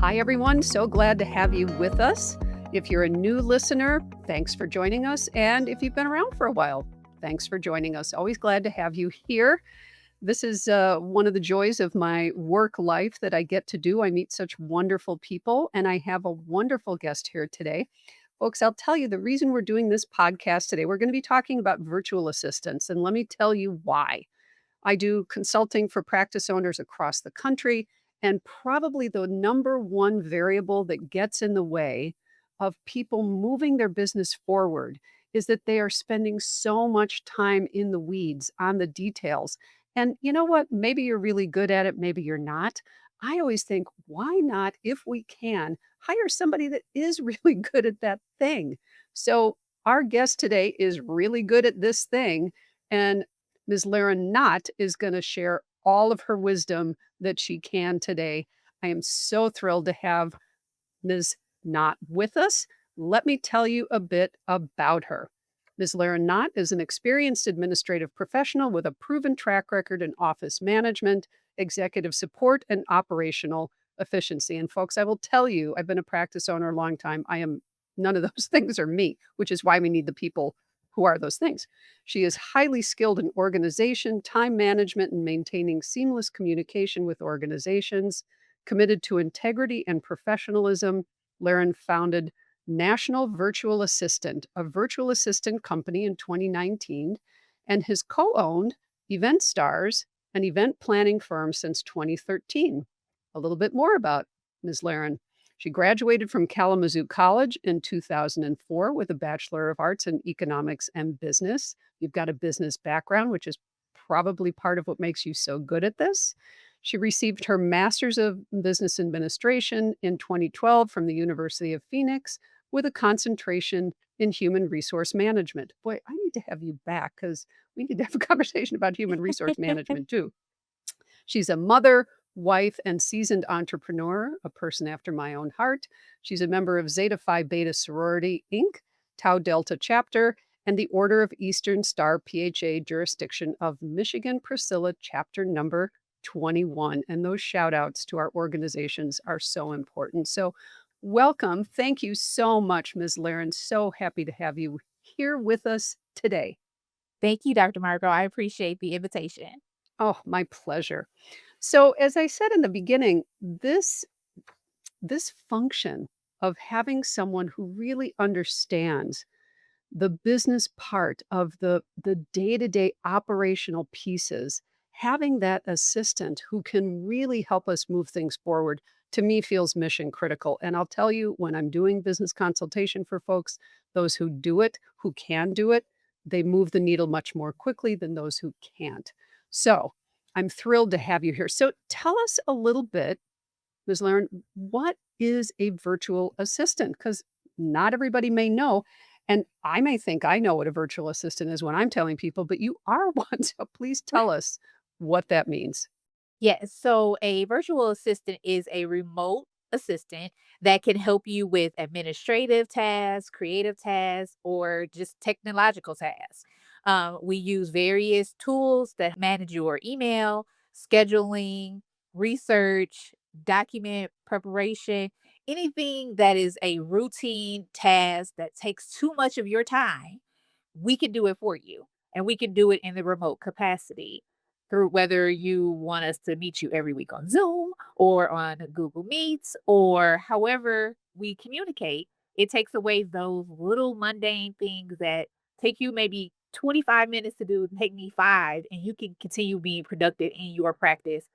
Hi, everyone. So glad to have you with us. If you're a new listener, thanks for joining us. And if you've been around for a while, thanks for joining us. Always glad to have you here. This is one of the joys of my work life that I get to do. I meet such wonderful people, and I have a wonderful guest here today. Folks, I'll tell you the reason we're doing this podcast today, we're going to be talking about virtual assistants, and let me tell you why. I do consulting for practice owners across the country. And probably the number one variable that gets in the way of people moving their business forward is that they are spending so much time in the weeds on the details. And you know what? Maybe you're really good at it, maybe you're not. I always think, why not, if we can, hire somebody that is really good at that thing? So, our guest today is really good at this thing. And Ms. Lairen Knott is going to share all of her wisdom that she can today. I am so thrilled to have Ms. Knott with us. Let me tell you a bit about her. Ms. Lairen Knott is an experienced administrative professional with a proven track record in office management, executive support, and operational efficiency. And folks, I will tell you, I've been a practice owner a long time. I am none of those things are me, which is why we need the people who are those things. She is highly skilled in organization, time management, and maintaining seamless communication with organizations. Committed to integrity and professionalism, Lairen founded National Virtual Assistant, a virtual assistant company in 2019, and has co owned Event Stars, an event planning firm since 2013. A little bit more about Ms. Lairen. She graduated from Kalamazoo College in 2004 with a Bachelor of Arts in Economics and Business. You've got a business background, which is probably part of what makes you so good at this. She received her Master's of Business Administration in 2012 from the University of Phoenix with a concentration in human resource management. Boy, I need to have you back because we need to have a conversation about human resource management too. She's a mother, wife, and seasoned entrepreneur, a person after my own heart. She's a member of Zeta Phi Beta Sorority, Inc., Tau Delta Chapter, and the Order of Eastern Star PHA jurisdiction of Michigan Priscilla Chapter number 21. And those shout outs to our organizations are so important. So, welcome. Thank you so much, Ms. Lairen. So happy to have you here with us today. Thank you, Dr. Margot. I appreciate the invitation. Oh, my pleasure. So, as I said in the beginning, this function of having someone who really understands the business part of the day-to-day operational pieces, having that assistant who can really help us move things forward, to me feels mission critical. And I'll tell you, when I'm doing business consultation for folks, those who do it, who can do it, they move the needle much more quickly than those who can't. So I'm thrilled to have you here. So tell us a little bit, Ms. Laren, what is a virtual assistant? Because not everybody may know. And I may think I know what a virtual assistant is when I'm telling people, but you are one. So please tell us what that means. Yes, so a virtual assistant is a remote assistant that can help you with administrative tasks, creative tasks, or just technological tasks. We use various tools that manage your email, scheduling, research, document preparation, anything that is a routine task that takes too much of your time. We can do it for you, and we can do it in the remote capacity through whether you want us to meet you every week on Zoom or on Google Meets or however we communicate. It takes away those little mundane things that take you maybe 25 minutes to do, take me 5, and you can continue being productive in your practice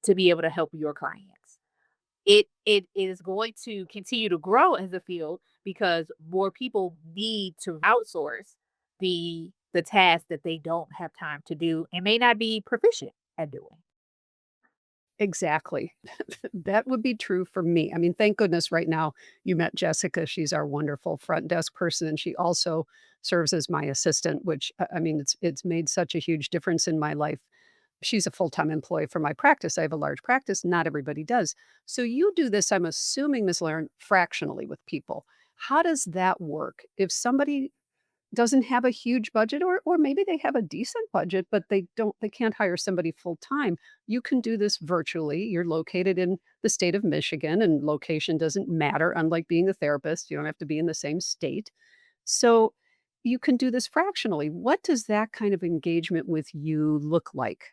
to be able to help your clients. It is going to continue to grow as a field because more people need to outsource the tasks that they don't have time to do and may not be proficient at doing. Exactly. That would be true for me. I mean, thank goodness right now you met Jessica. She's our wonderful front desk person, and she also serves as my assistant, which I mean, it's made such a huge difference in my life. She's a full-time employee for my practice. I have a large practice. Not everybody does. So you do this, I'm assuming, Ms. Laren, fractionally with people. How does that work? If somebody doesn't have a huge budget, or maybe they have a decent budget, but they can't hire somebody full time. You can do this virtually. You're located in the state of Michigan, and location doesn't matter, unlike being a therapist, you don't have to be in the same state. So, you can do this fractionally. What does that kind of engagement with you look like?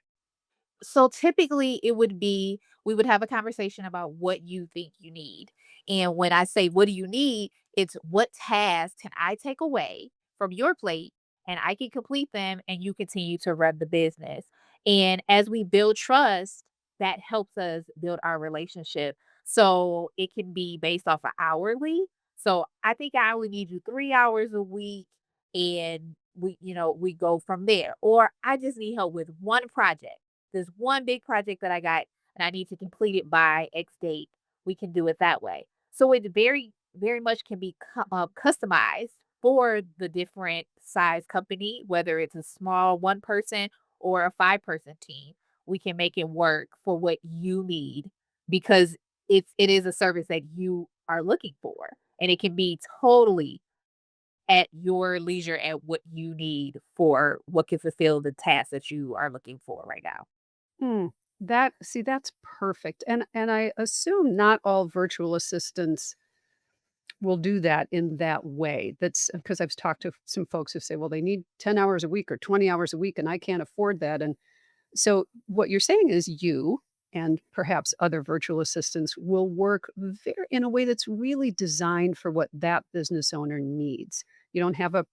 So typically it would be we would have a conversation about what you think you need. And when I say what do you need, it's what tasks can I take away from your plate and I can complete them and you continue to run the business. And as we build trust, that helps us build our relationship. So it can be based off of hourly. So I think I only need you 3 hours a week and we go from there. Or I just need help with one project, this one big project that I got and I need to complete it by X date. We can do it that way. So it very much can be customized for the different size company, whether it's a small one person or a five-person team. We can make it work for what you need because it is a service that you are looking for, and it can be totally at your leisure at what you need for what can fulfill the task that you are looking for right now. Mm, that's perfect, and I assume not all virtual assistants will do that in that way. That's because I've talked to some folks who say, "Well, they need 10 hours a week or 20 hours a week, and I can't afford that," and so what you're saying is you and perhaps other virtual assistants will work very in a way that's really designed for what that business owner needs. You don't have a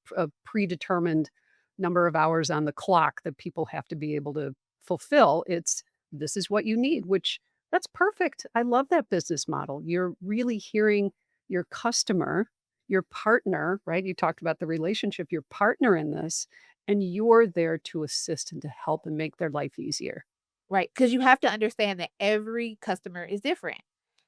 predetermined number of hours on the clock that people have to be able to fulfill. It's this is what you need, which that's perfect. I love that business model. You're really hearing your customer, your partner, right? You talked about the relationship, your partner in this, and you're there to assist and to help and make their life easier. Right, because you have to understand that every customer is different.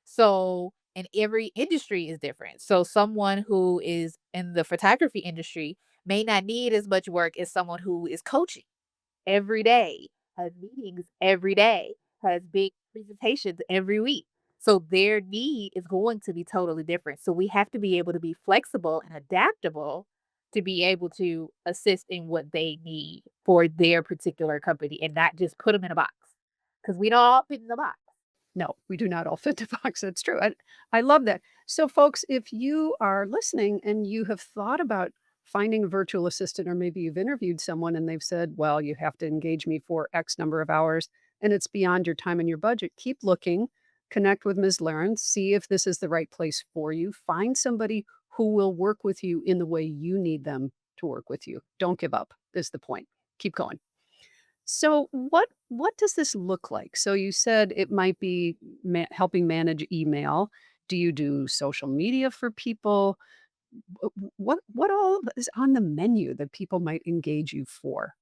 So, and every industry is different. So, someone who is in the photography industry may not need as much work as someone who is coaching every day, has meetings every day, has big presentations every week. So, their need is going to be totally different. So, we have to be able to be flexible and adaptable to be able to assist in what they need for their particular company and not just put them in a box. 'Cause we don't all fit in the box. No, we do not all fit the box. That's true. I love that. So, folks, if you are listening and you have thought about finding a virtual assistant, or maybe you've interviewed someone and they've said, well, you have to engage me for X number of hours and it's beyond your time and your budget, keep looking, connect with Ms. Laren, see if this is the right place for you. Find somebody who will work with you in the way you need them to work with you. Don't give up, is the point. Keep going. So what does this look like? So you said it might be helping manage email. Do you do social media for people? What all is on the menu that people might engage you for?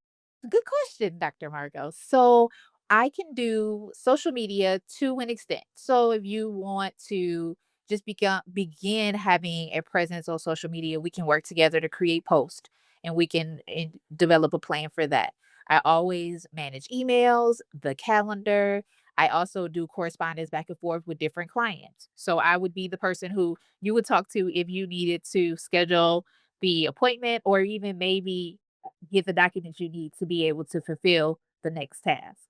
Good question, Dr. Margot. So I can do social media to an extent. So if you want to just begin having a presence on social media, we can work together to create posts and we can develop a plan for that. I always manage emails, the calendar. I also do correspondence back and forth with different clients. So I would be the person who you would talk to if you needed to schedule the appointment or even maybe get the documents you need to be able to fulfill the next task.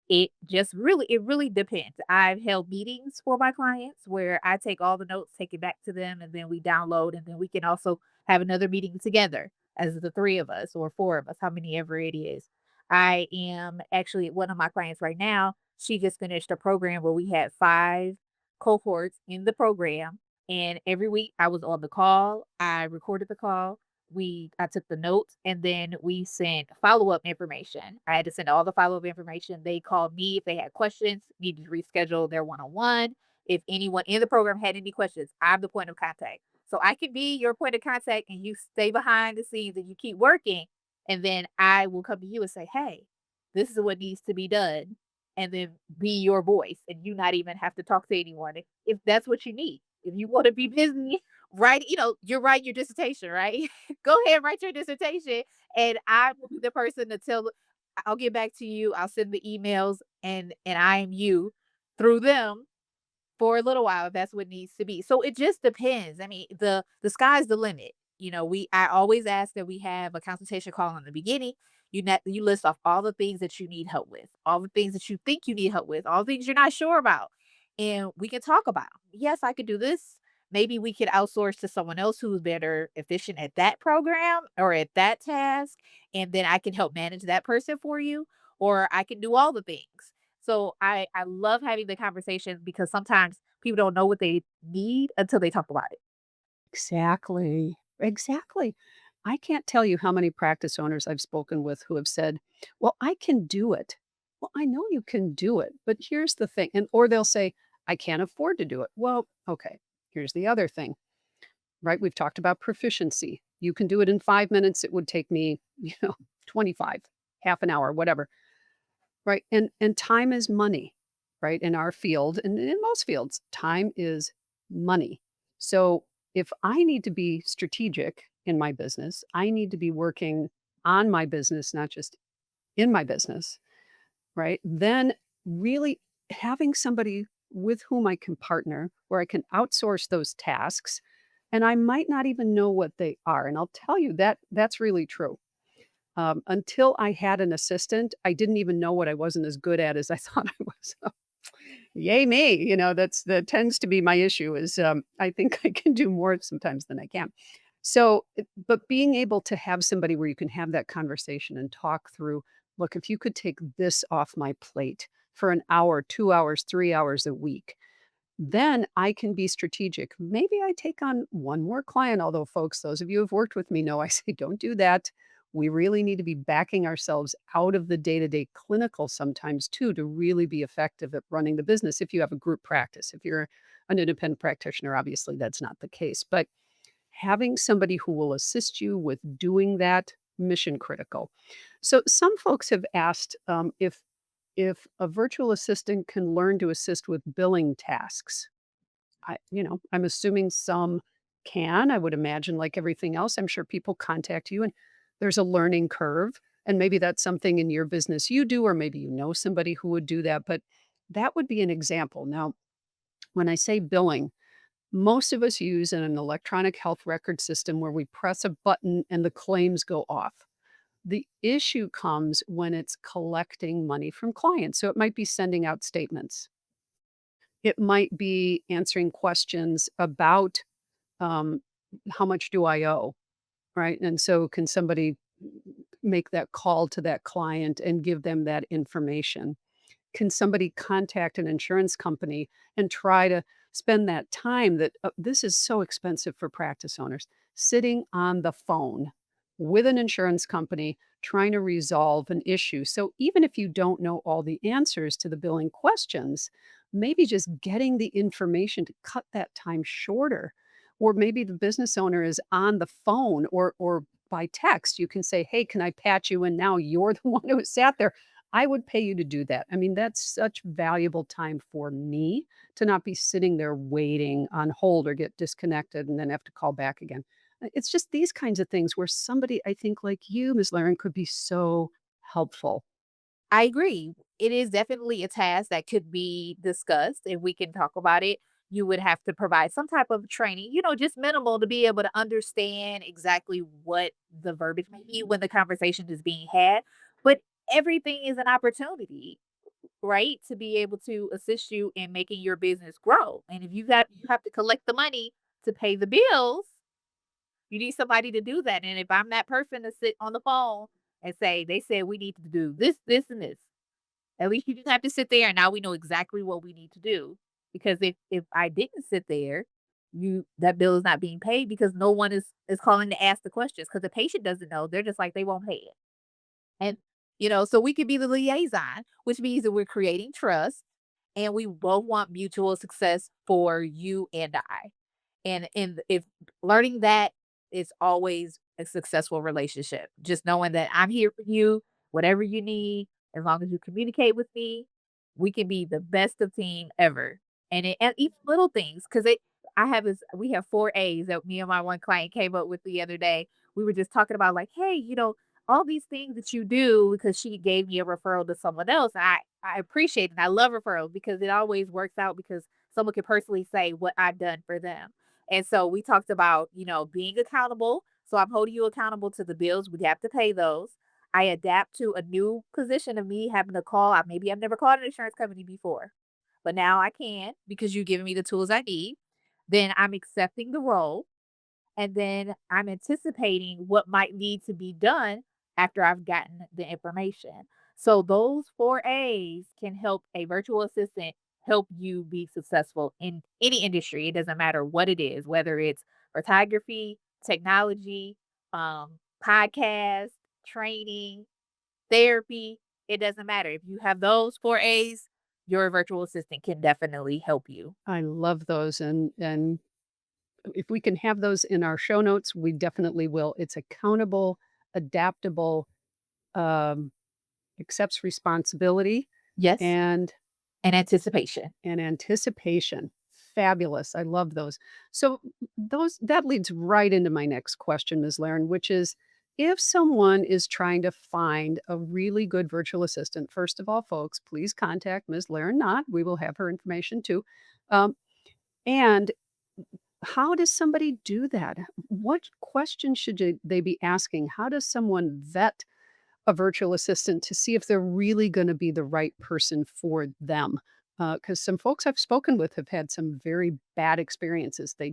It really depends. I've held meetings for my clients where I take all the notes, take it back to them, and then we download, and then we can also have another meeting together as the three of us or four of us, how many ever it is. I am actually one of my clients right now. She just finished a program where we had five cohorts in the program. And every week I was on the call. I recorded the call. I took the notes and then we sent follow-up information. I had to send all the follow-up information. They called me if they had questions, needed to reschedule their one-on-one. If anyone in the program had any questions, I'm the point of contact. So I can be your point of contact and you stay behind the scenes and you keep working. And then I will come to you and say, hey, this is what needs to be done. And then be your voice and you not even have to talk to anyone if that's what you need. If you want to be busy, write, you're writing your dissertation, right? Go ahead and write your dissertation, and I will be the person to tell. I'll get back to you. I'll send the emails, and I am you through them for a little while if that's what needs to be. So it just depends. I mean, the sky's the limit. I always ask that we have a consultation call in the beginning. You list off all the things that you need help with, all the things that you think you need help with, all the things you're not sure about. And we can talk about 'em. Yes, I could do this. Maybe we could outsource to someone else who's better efficient at that program or at that task. And then I can help manage that person for you, or I can do all the things. So I love having the conversation because sometimes people don't know what they need until they talk about it. Exactly. Exactly. I can't tell you how many practice owners I've spoken with who have said, "Well, I can do it." Well, I know you can do it, but here's the thing. And or they'll say, "I can't afford to do it." Well, okay. Here's the other thing, right? We've talked about proficiency. You can do it in 5 minutes. It would take me, 25, half an hour, whatever. Right, and time is money, right? In our field and in most fields, time is money. So, if I need to be strategic in my business, I need to be working on my business, not just in my business, right? Then really having somebody with whom I can partner, where I can outsource those tasks, and I might not even know what they are, and I'll tell you that that's really true. Until I had an assistant, I didn't even know what I wasn't as good at as I thought I was. Yay me, that tends to be my issue is, I think I can do more sometimes than I can. So, but being able to have somebody where you can have that conversation and talk through, "Look, if you could take this off my plate for an hour, 2 hours, 3 hours a week, then I can be strategic. Maybe I take on one more client, although, folks, those of you who've worked with me know I say, don't do that. We really need to be backing ourselves out of the day to day clinical sometimes, too, to really be effective at running the business if you have a group practice. If you're an independent practitioner, obviously that's not the case. But having somebody who will assist you with doing that, mission critical. So, some folks have asked if a virtual assistant can learn to assist with billing tasks. I'm assuming some can. I would imagine like everything else, I'm sure people contact you and there's a learning curve. And maybe that's something in your business you do, or maybe you know somebody who would do that. But that would be an example. Now, when I say billing, most of us use an electronic health record system where we press a button and the claims go off. The issue comes when it's collecting money from clients. So it might be sending out statements. It might be answering questions about, um, how much do I owe, right? And so can somebody make that call to that client and give them that information? Can somebody contact an insurance company and try to spend that time that this is so expensive for practice owners, sitting on the phone with an insurance company trying to resolve an issue. So even if you don't know all the answers to the billing questions, maybe just getting the information to cut that time shorter. Or maybe the business owner is on the phone or by text. You can say, "Hey, can I patch you in now? You're the one who sat there. I would pay you to do that." I mean, that's such valuable time for me to not be sitting there waiting on hold or get disconnected and then have to call back again. It's just these kinds of things where somebody, I think, like you, Ms. Laren, could be so helpful. I agree. It is definitely a task that could be discussed and we can talk about it. You would have to provide some type of training, just minimal to be able to understand exactly what the verbiage may be when the conversation is being had. But everything is an opportunity, right? To be able to assist you in making your business grow. And if you have to collect the money to pay the bills, you need somebody to do that. And if I'm that person to sit on the phone and say, they said we need to do this, this, and this. At least you didn't have to sit there and now we know exactly what we need to do. Because if I didn't sit there, you that bill is not being paid because no one is calling to ask the questions because the patient doesn't know. They're just like they won't pay it. And so we could be the liaison, which means that we're creating trust and we both want mutual success for you and I. And if learning that is always a successful relationship. Just knowing that I'm here for you, whatever you need, as long as you communicate with me, we can be the best of team ever. And even little things, because it I have this we have 4 A's that me and my one client came up with the other day. We were just talking about like, hey, all these things that you do because she gave me a referral to someone else. I appreciate it. And I love referrals because it always works out because someone can personally say what I've done for them. And so we talked about, being accountable. So I'm holding you accountable to the bills. We have to pay those. I adapt to a new position of me having to call. Maybe I've never called an insurance company before, but now I can because you've given me the tools I need. Then I'm accepting the role. And then I'm anticipating what might need to be done after I've gotten the information. So those 4 A's can help a virtual assistant help you be successful in any industry. It doesn't matter what it is, whether it's photography, technology, podcast, training, therapy. It doesn't matter. If you have those 4 A's, your virtual assistant can definitely help you. I love those, and if we can have those in our show notes, we definitely will. It's accountable, adaptable, um, accepts responsibility, Yes. and And anticipation. anticipation. Fabulous. I love those. So those that leads right into my next question, Ms. Laren, which is if someone is trying to find a really good virtual assistant, first of all, folks, please contact Ms. Laren Knott. We will have her information too. Um, and how does somebody do that? What questions should they be asking? How does someone vet a virtual assistant to see if they're really gonna be the right person for them? Because some folks I've spoken with have had some very bad experiences. They're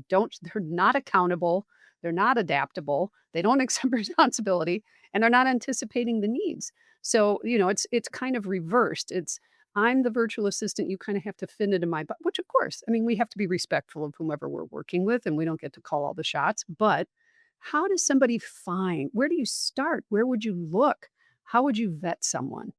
not accountable, they're not adaptable, they don't accept responsibility, and they're not anticipating the needs. So, it's kind of reversed. I'm the virtual assistant, you kinda have to fit into my bu which of course, I mean, we have to be respectful of whomever we're working with, and we don't get to call all the shots, but how does somebody find where do you start? Where would you look? How would you vet someone?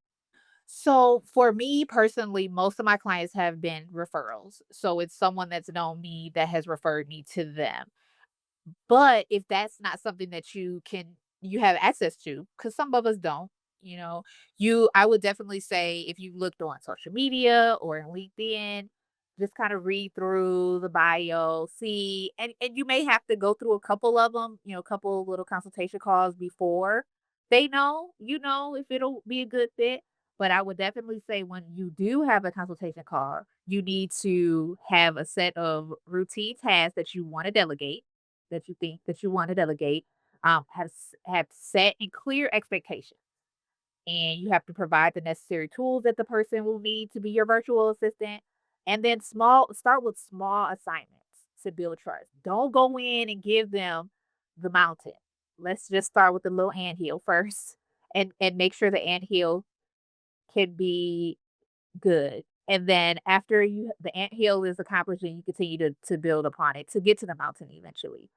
So for me personally, most of my clients have been referrals. So it's someone that's known me that has referred me to them. But if that's not something that you have access to, because some of us don't, you know, I would definitely say if you looked on social media or in LinkedIn, just kind of read through the bio, see, and you may have to go through a couple of them, a couple little consultation calls before if it'll be a good fit. But I would definitely say when you do have a consultation call, you need to have a set of routine tasks that you want to delegate that you think that you want to delegate, have set and clear expectations, and you have to provide the necessary tools that the person will need to be your virtual assistant, and then start with small assignments to build trust. Don't go in and give them the mountain. Let's just start with the little anthill first, and make sure the anthill can be good. And then after the anthill is accomplished, and you continue to build upon it to get to the mountain eventually.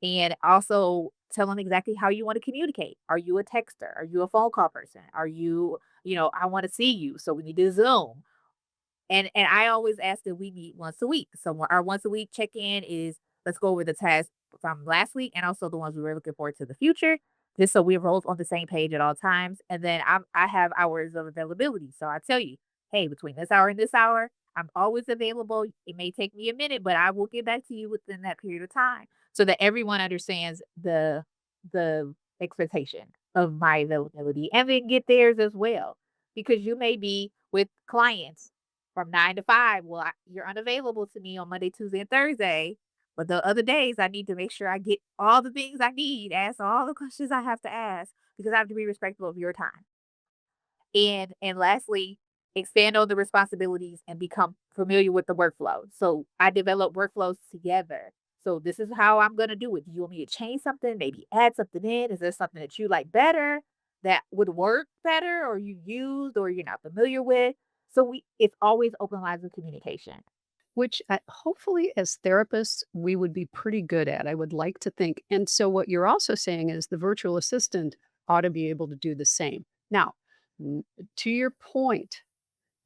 And also tell them exactly how you want to communicate. Are you a texter? Are you a phone call person? Are you, I want to see you, so we need to Zoom. And I always ask that we meet once a week. So our once a week check-in is let's go over the tasks from last week and also the ones we were looking forward to the future, just so we're both on the same page at all times. And then I have hours of availability. So I tell you, hey, between this hour and this hour, I'm always available. It may take me a minute, but I will get back to you within that period of time so that everyone understands the expectation of my availability and then get theirs as well. Because you may be with clients from 9 to 5. Well, you're unavailable to me on Monday, Tuesday, and Thursday. But the other days, I need to make sure I get all the things I need, ask all the questions I have to ask because I have to be respectful of your time. And lastly, expand on the responsibilities and become familiar with the workflow. So I develop workflows together. So this is how I'm going to do it. Do you want me to change something? Maybe add something in? Is there something that you like better that would work better or you used or you're not familiar with? So it's always open lines of communication. Which, hopefully, as therapists, we would be pretty good at, I would like to think. And so what you're also saying is the virtual assistant ought to be able to do the same. Now, n to your point,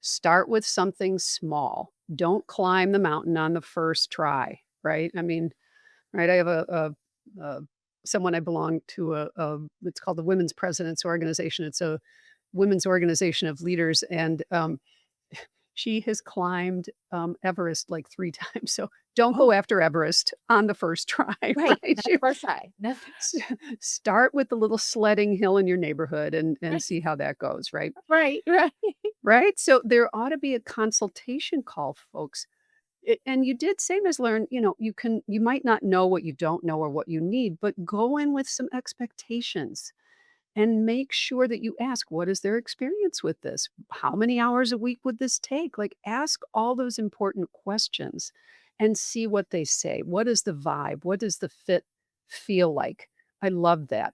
start with something small. Don't climb the mountain on the first try, right? I mean, right, I have a someone I belong to it's called the Women's Presidents Organization. It's a women's organization of leaders, and, she has climbed, Everest like 3 times, so don't Oh, go after Everest on the first try, right. right? Not the first try. Never. S start with the little sledding hill in your neighborhood and Right. see how that goes, right? Right. Right. Right? So there ought to be a consultation call, folks. And you did say, Ms. Learn, you might not know what you don't know or what you need, but go in with some expectations and make sure that you ask, what is their experience with this? How many hours a week would this take? Like, ask all those important questions and see what they say. What is the vibe? What does the fit feel like? I love that.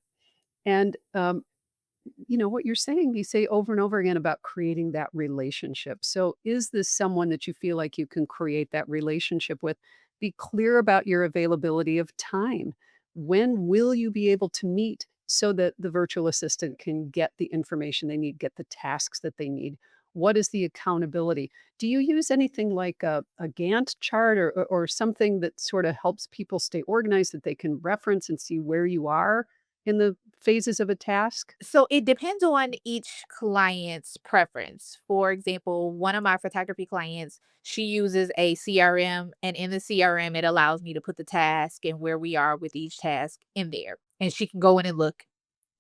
And what you're saying, you say over and over again about creating that relationship. So, is this someone that you feel like you can create that relationship with? Be clear about your availability of time. When will you be able to meet so that the virtual assistant can get the information they need, get the tasks that they need? What is the accountability? Do you use anything like a Gantt chart or something that sort of helps people stay organized that they can reference and see where you are in the phases of a task? So it depends on each client's preference. For example, one of my photography clients, she uses a CRM, and in the CRM, it allows me to put the task and where we are with each task in there. And she can go in and look.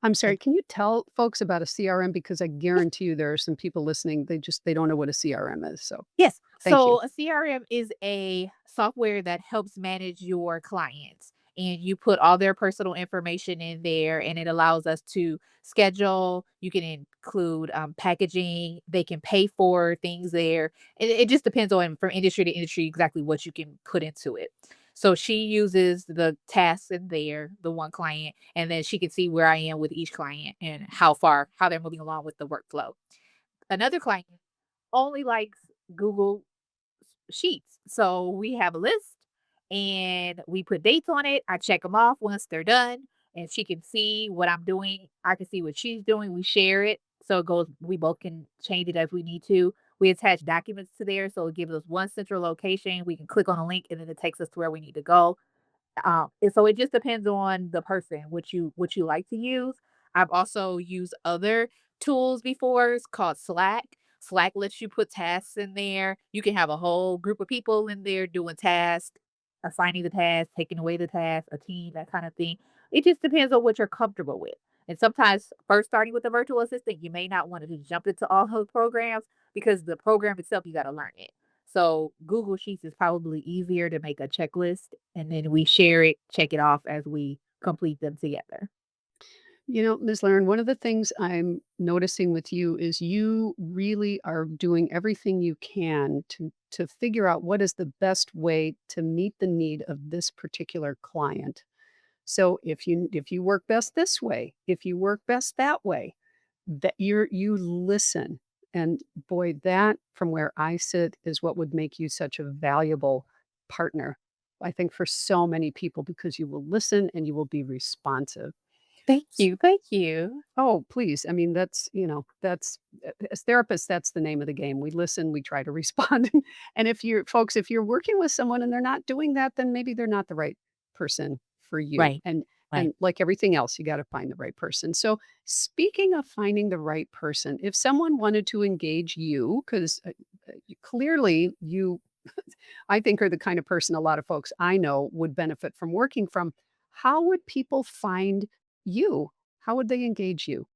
I'm sorry, And can you tell folks about a CRM? Because I yes, guarantee you there are some people listening, they don't know what a CRM is, so yes. thank you. So a CRM is a software that helps manage your clients, and you put all their personal information in there, and it allows us to schedule. You can include packaging. They can pay for things there. It just depends on from industry to industry exactly what you can put into it. So she uses the tasks in there, the one client, and then she can see where I am with each client and how they're moving along with the workflow. Another client only likes Google Sheets. So we have a list and we put dates on it. I check them off once they're done, and she can see what I'm doing. I can see what she's doing. We share it. So it goes, we both can change it as we need to. We attach documents to there. So it gives us one central location. We can click on a link and then it takes us to where we need to go. And so it just depends on the person, what you like to use. I've also used other tools before. It's called Slack. Slack lets you put tasks in there. You can have a whole group of people in there doing tasks, assigning the task, taking away the task, a team, that kind of thing. It just depends on what you're comfortable with. And sometimes, first starting with a virtual assistant, you may not want to just jump into all those programs because the program itself, you got to learn it. So Google Sheets is probably easier to make a checklist, and then we share it, check it off as we complete them together. Ms. Laren, one of the things I'm noticing with you is you really are doing everything you can to figure out what is the best way to meet the need of this particular client. So if you work best this way, if you work best that way, that you listen. And boy, that from where I sit is what would make you such a valuable partner. I think for so many people because you will listen and you will be responsive. Thank S- you. Thank you. Oh, please. I mean, that's as therapists, that's the name of the game. We listen, we try to respond. And if you're working with someone and they're not doing that, then maybe they're not the right person for you. Right. And Right. like everything else, you got to find the right person. So, speaking of finding the right person, if someone wanted to engage you, because clearly you, I think, are the kind of person a lot of folks I know would benefit from working from, how would people find you? How would they engage you?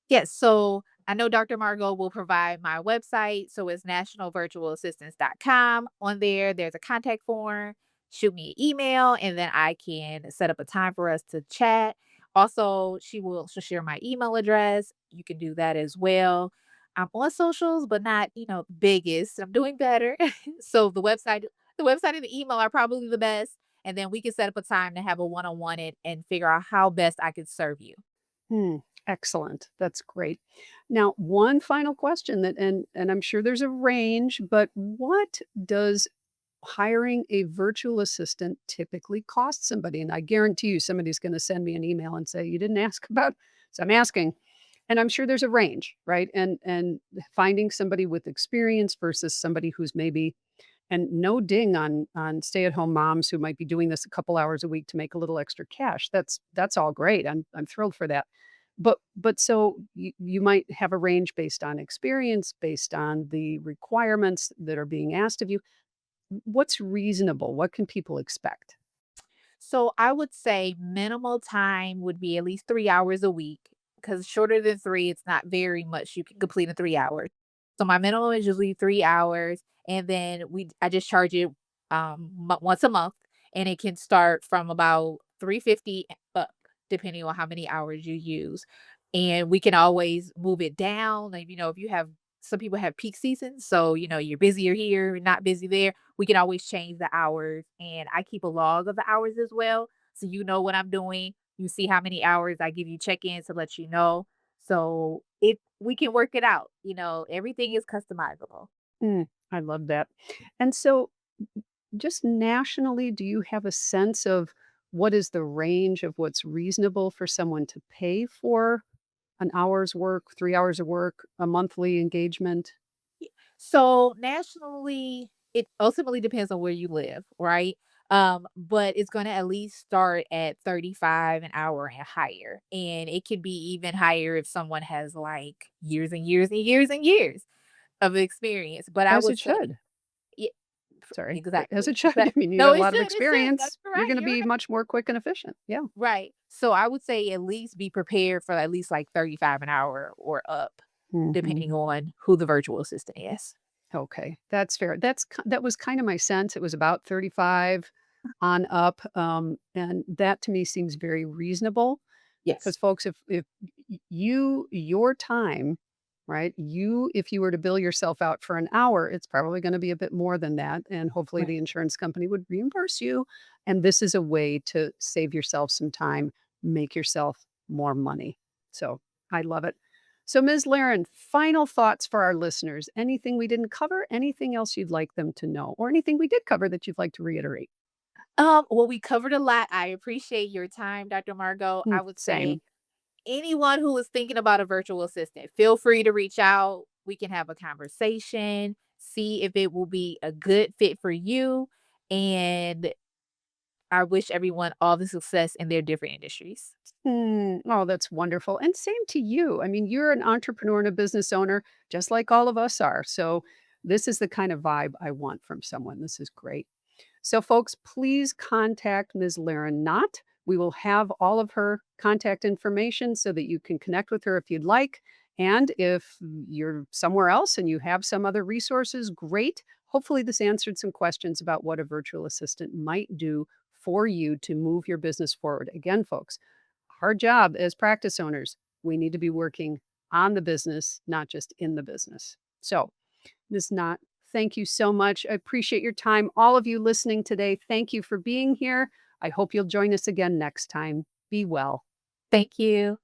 Yes, so I know Dr. Margot will provide my website. So it's nationalvirtualassistance.com. On there, there's a contact form. Shoot me an email, and then I can set up a time for us to chat. Also, she'll share my email address. You can do that as well. I'm on socials, but not, biggest. I'm doing better. So the website and the email are probably the best. And then we can set up a time to have a one-on-one and figure out how best I can serve you. Hmm, excellent. That's great. Now, one final question and I'm sure there's a range, but what does hiring a virtual assistant typically cost somebody? And I guarantee you somebody's going to send me an email and say, "You didn't ask about," so I'm asking. And I'm sure there's a range, right? And finding somebody with experience versus somebody who's maybe and no ding on stay-at-home moms who might be doing this a couple hours a week to make a little extra cash. That's all great. I'm thrilled for that. But so you might have a range based on experience, based on the requirements that are being asked of you. What's reasonable? What can people expect? So I would say minimal time would be at least 3 hours a week because shorter than three, it's not very much you can complete in 3 hours. So my minimum is usually 3 hours. And then I just charge it once a month, and it can start from about 350 up, depending on how many hours you use. And we can always move it down. Like, if you have some people have peak seasons, so you're busier here, not busy there. We can always change the hours, and I keep a log of the hours as well, so you know what I'm doing. You see how many hours I give you check-ins to let you know. So it we can work it out. Everything is customizable. Mm, I love that. And so, just nationally, do you have a sense of what is the range of what's reasonable for someone to pay for an hour's work, 3 hours of work, a monthly engagement? So nationally, it ultimately depends on where you live, right? But it's gonna at least start at 35 an hour and higher. And it could be even higher if someone has like years and years and years and years of experience. But I As would it say, should. yeah, Sorry, as exactly. it should. I But mean, you no, got a it lot of should, it should. That's experience. You're right. gonna You're be right. much more quick and efficient. Yeah. Right. So I would say at least be prepared for at least like 35 an hour or up, Mhm. depending on who the virtual assistant is. Okay, that's fair. That was kinda my sense. It was about 35 on up, and that to me seems very reasonable. Because Yes. folks, if your time, right? If you were to bill yourself out for an hour, it's probably gonna be a bit more than that, and hopefully the Right. insurance company would reimburse you, and this is a way to save yourself some time, make yourself more money. So, I love it. So, Ms. Laren, final thoughts for our listeners. Anything we didn't cover? Anything else you'd like them to know? Or anything we did cover that you'd like to reiterate? Well, we covered a lot. I appreciate your time, Dr. Margot. I would say Same. anyone who is thinking about a virtual assistant, feel free to reach out. We can have a conversation, see if it will be a good fit for you. And I wish everyone all the success in their different industries. Oh, that's wonderful. And same to you. I mean, you're an entrepreneur and a business owner, just like all of us are. So, this is the kind of vibe I want from someone. This is great. So, folks, please contact Ms. Lairen Knott. We will have all of her contact information so that you can connect with her if you'd like. And if you're somewhere else and you have some other resources, great. Hopefully, this answered some questions about what a virtual assistant might do for you to move your business forward. Again, folks, our job as practice owners, we need to be working on the business, not just in the business. So, Ms. Knott, thank you so much. I appreciate your time. All of you listening today, thank you for being here. I hope you'll join us again next time. Be well. Thank you.